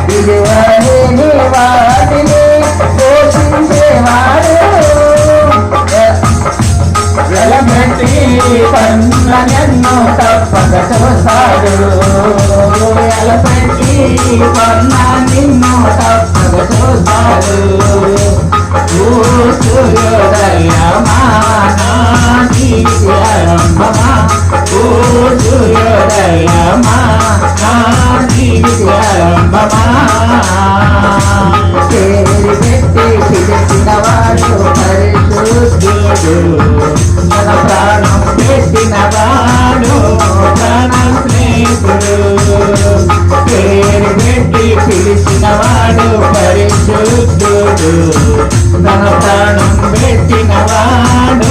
విలువలేని వాటిని పోషించేవాడు వెలబెట్టి పనులనెన్నో తప్పక చూస్తాడు వెలబెట్టి పన్న నిన్నో తప్పక చూస్తాడు సూర్యోదయమా ఆరంభమా సూర్యోదయమా ఆరంభమా పేరు పెట్టి పిలిచినవాడు పరిశుద్ధుడు మన ప్రాణం పెట్టినవాడు ప్రాణ స్నేహితుడు పేరు పెట్టి పిలిచినవాడు పరిశుద్ధుడు తన ప్రాణం పెట్టినవాడు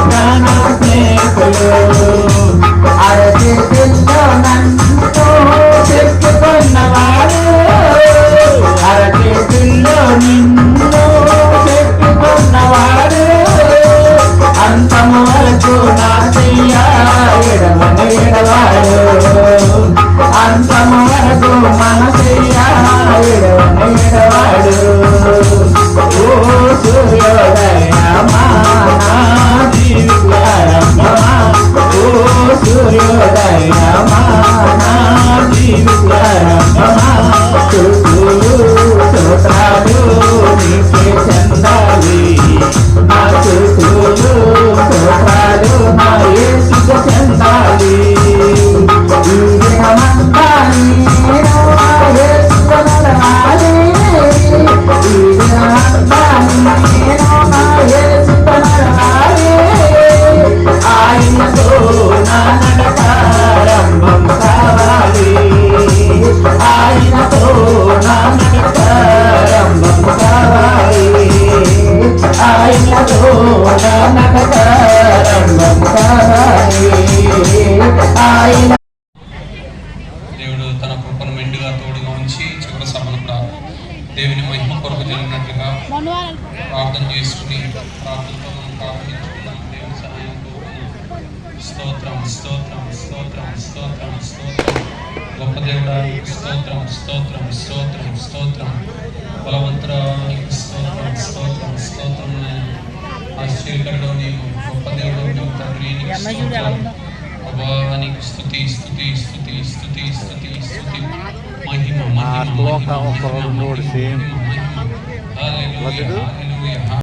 ప్రాణ స్నేహితుడు అరచేతుల్లో నన్ను చెప్పుకున్నవాడు అరచేతుల్లో నిన్ను చెప్పుకున్నవాడు అంతము వరకు నా చెయ్య ఎడవాడు అంతము వరకు మన చెయ్య ఎడవాడు ఓ సూర్యోదయమా జీవితారంభమా ఓ సూర్యోదయమా జీవితారంభమా స్తుతులు స్తోత్రాలు నీకే చెందాలి నా స్తుతులు స్తోత్రాలు నా యేసుకు చెందాలి ఈ దినమంతా నేను నా యేసుకు నడవాలి ఈ దినమంతా నేను నా యేసుకు నడవాలి ఆయనతో నా నడకారంభం కావాలి ఆయనతో నా నడకారంభం కావాలి ఆయనతో నా నడకారంభం కావాలి ఆయన దేవుడు తన కృపను మెండుగా తోడుగా ఉంచి చివరి సభను కూడా దేవుని మహిమ కొరకు జరిగినట్లుగా ప్రార్థన చేసుకుని ప్రార్థనతో మనం ప్రారంభించుకున్నాం. దేవుని సహాయంతో స్తోత్రం స్తోత్రం స్తోత్రం స్తోత్రం స్తోత్రం గొప్ప దేవుడా స్తోత్రం స్తోత్రం స్తోత్రం స్తోత్రం బలవంతురానికి స్తోత్రం స్తోత్రం స్తోత్రం ఆశ్చర్యకరుడు నీవు గొప్ప దేవుడు నీవు తండ్రి నీకు స్తోత్రం అబ్బా నీకు స్తుతి స్తుతి స్తుతి స్తుతి స్తుతి స్తుతి మహిమ మహిమ మహిమ మహిమ మహిమ మహిమ హల్లెలూయా హల్లెలూయా